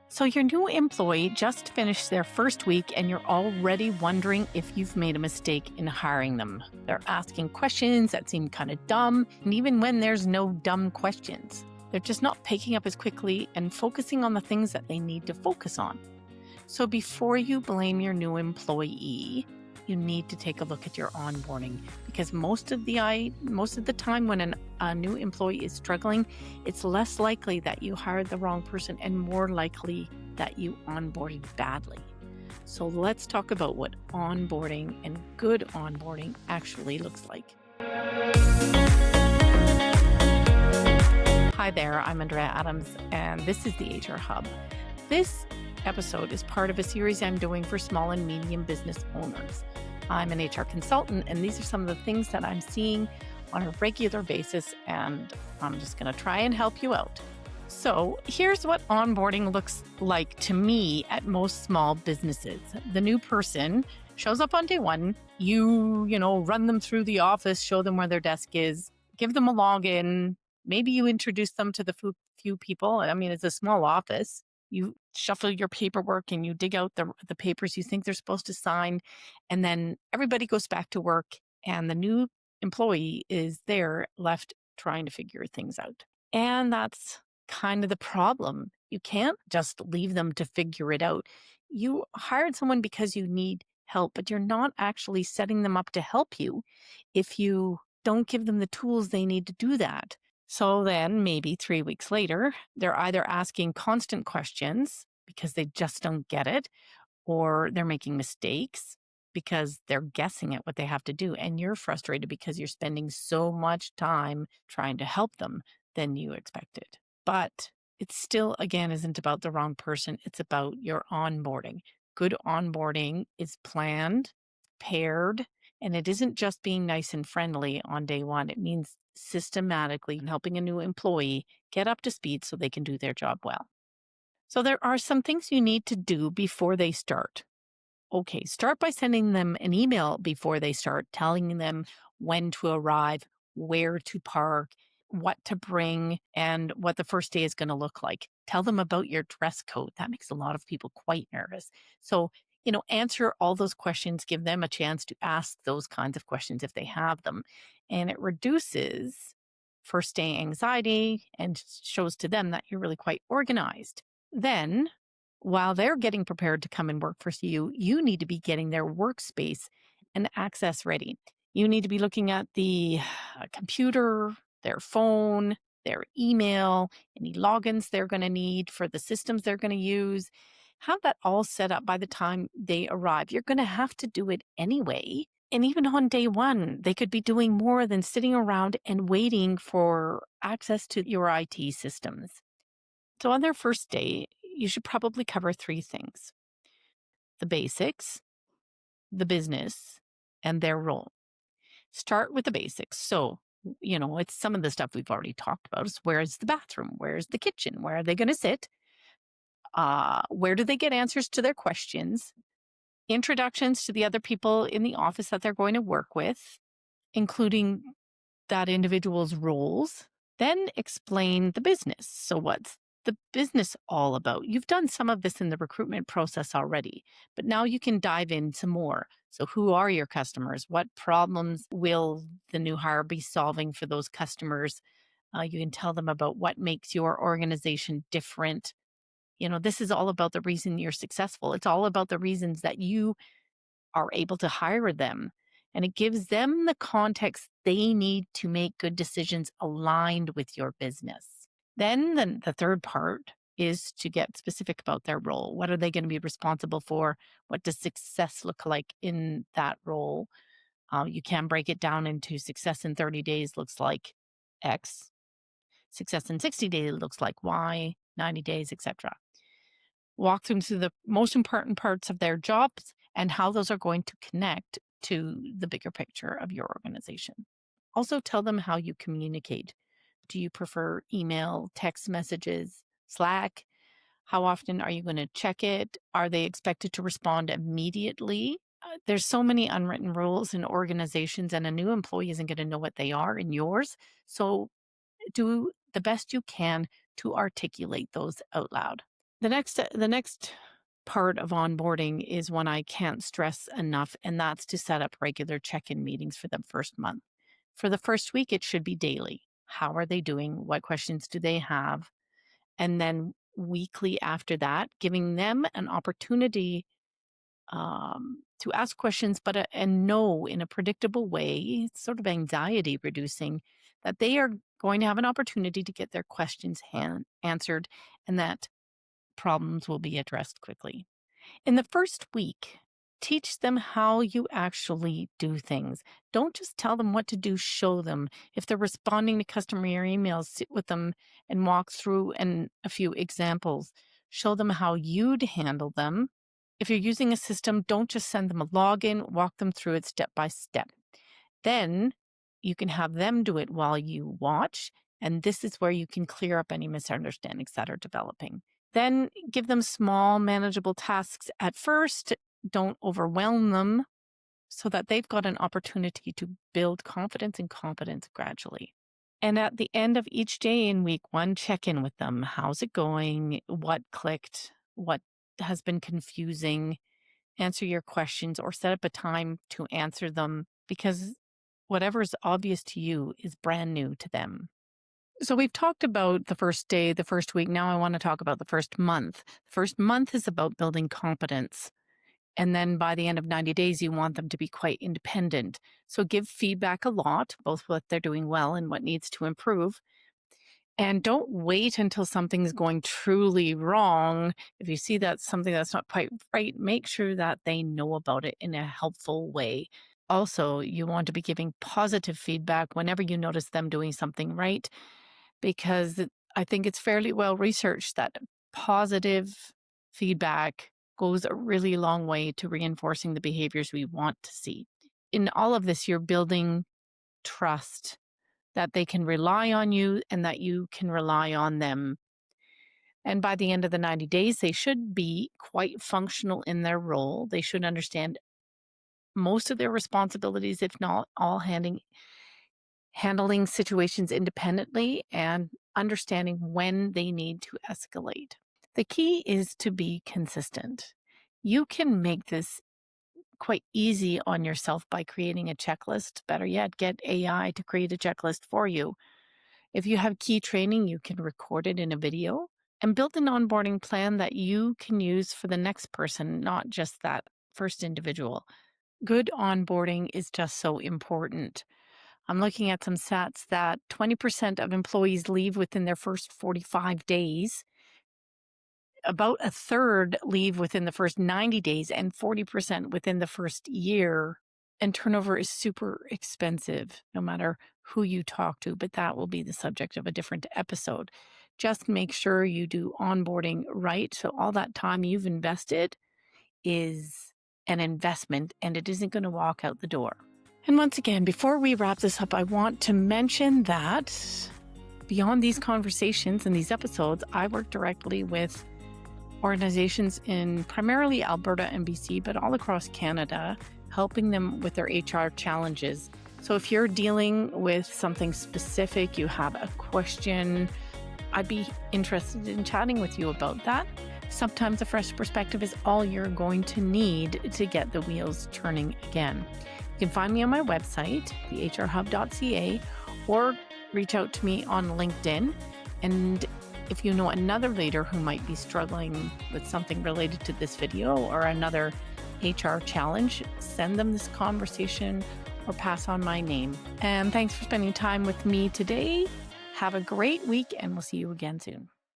So, your new employee just finished their first week and you're already wondering if you've made a mistake in hiring them. They're asking questions that seem kind of dumb, and even when there's no dumb questions, they're just not picking up as quickly and focusing on the things that they need to focus on. So, before you blame your new employee, you need to take a look at your onboarding, because most of the time when a new employee is struggling, it's less likely that you hired the wrong person and more likely that you onboarded badly. So let's talk about what onboarding and good onboarding actually looks like. Hi there, I'm Andrea Adams, and this is the HR Hub. This episode is part of a series I'm doing for small and medium business owners. I'm an HR consultant, and these are some of the things that I'm seeing on a regular basis, and I'm just going to try and help you out. So here's what onboarding looks like to me at most small businesses. The new person shows up on day one. You run them through the office, show them where their desk is, give them a login. Maybe you introduce them to the few people. I mean, it's a small office. You shuffle your paperwork and you dig out the papers you think they're supposed to sign. And then everybody goes back to work and the new employee is there left trying to figure things out. And that's kind of the problem. You can't just leave them to figure it out. You hired someone because you need help, but you're not actually setting them up to help you if you don't give them the tools they need to do that. So then maybe 3 weeks later, they're either asking constant questions because they just don't get it, or they're making mistakes because they're guessing at what they have to do. And you're frustrated because you're spending so much time trying to help them than you expected. But it still, again, isn't about the wrong person. It's about your onboarding. Good onboarding is planned, paired, and it isn't just being nice and friendly on day one. It means systematically helping a new employee get up to speed so they can do their job well. So there are some things you need to do before they start. Okay, start by sending them an email before they start, telling them when to arrive, where to park, what to bring, and what the first day is going to look like. Tell them about your dress code. That makes a lot of people quite nervous. So, answer all those questions, give them a chance to ask those kinds of questions if they have them. And it reduces first day anxiety and shows to them that you're really quite organized. Then, while they're getting prepared to come and work for you, you need to be getting their workspace and access ready. You need to be looking at the computer, their phone, their email, any logins they're going to need for the systems they're going to use. Have that all set up by the time they arrive. You're going to have to do it anyway. And even on day one, they could be doing more than sitting around and waiting for access to your IT systems. So on their first day, you should probably cover 3 things: the basics, the business, and their role. Start with the basics. So, it's some of the stuff we've already talked about. Is where's the bathroom? Where's the kitchen? Where are they going to sit? Where do they get answers to their questions? Introductions to the other people in the office that they're going to work with, including that individual's roles. Then explain the business. So what's the business all about? You've done some of this in the recruitment process already, but now you can dive into more. So who are your customers? What problems will the new hire be solving for those customers? You can tell them about what makes your organization different. This is all about the reason you're successful. It's all about the reasons that you are able to hire them. And it gives them the context they need to make good decisions aligned with your business. Then the third part is to get specific about their role. What are they going to be responsible for? What does success look like in that role? You can break it down into success in 30 days looks like X. Success in 60 days looks like Y, 90 days, etc. Walk them through the most important parts of their jobs and how those are going to connect to the bigger picture of your organization. Also tell them how you communicate. Do you prefer email, text messages, Slack? How often are you going to check it? Are they expected to respond immediately? There's so many unwritten rules in organizations, and a new employee isn't going to know what they are in yours. So do the best you can to articulate those out loud. The next part of onboarding is one I can't stress enough, and that's to set up regular check-in meetings for the first month. For the first week, it should be daily. How are they doing? What questions do they have? And then weekly after that, giving them an opportunity to ask questions, but and know in a predictable way, it's sort of anxiety reducing, that they are going to have an opportunity to get their questions answered and that problems will be addressed quickly. In the first week, teach them how you actually do things. Don't just tell them what to do, show them. If they're responding to customer emails, sit with them and walk through a few examples. Show them how you'd handle them. If you're using a system, don't just send them a login, walk them through it step by step. Then you can have them do it while you watch, and this is where you can clear up any misunderstandings that are developing. Then give them small, manageable tasks at first. Don't overwhelm them so that they've got an opportunity to build confidence and competence gradually. And at the end of each day in week 1, check in with them. How's it going? What clicked? What has been confusing? Answer your questions or set up a time to answer them, because whatever is obvious to you is brand new to them. So we've talked about the first day, the first week. Now I want to talk about the first month. The first month is about building competence. And then by the end of 90 days, you want them to be quite independent. So give feedback a lot, both what they're doing well and what needs to improve. And don't wait until something's going truly wrong. If you see that something that's not quite right, make sure that they know about it in a helpful way. Also, you want to be giving positive feedback whenever you notice them doing something right, because I think it's fairly well researched that positive feedback goes a really long way to reinforcing the behaviors we want to see. In all of this, you're building trust that they can rely on you and that you can rely on them. And by the end of the 90 days, they should be quite functional in their role. They should understand most of their responsibilities, if not all, handling situations independently and understanding when they need to escalate. The key is to be consistent. You can make this quite easy on yourself by creating a checklist. Better yet, get AI to create a checklist for you. If you have key training, you can record it in a video and build an onboarding plan that you can use for the next person, not just that first individual. Good onboarding is just so important. I'm looking at some stats that 20% of employees leave within their first 45 days. About a third leave within the first 90 days and 40% within the first year. And turnover is super expensive, no matter who you talk to, but that will be the subject of a different episode. Just make sure you do onboarding right, so all that time you've invested is an investment and it isn't going to walk out the door. And once again, before we wrap this up, I want to mention that beyond these conversations and these episodes, I work directly with organizations in primarily Alberta and BC, but all across Canada, helping them with their HR challenges. So if you're dealing with something specific, you have a question, I'd be interested in chatting with you about that. Sometimes a fresh perspective is all you're going to need to get the wheels turning again. You can find me on my website, thehrhub.ca, or reach out to me on LinkedIn. And if you know another leader who might be struggling with something related to this video or another HR challenge, send them this conversation or pass on my name. And thanks for spending time with me today. Have a great week, and we'll see you again soon.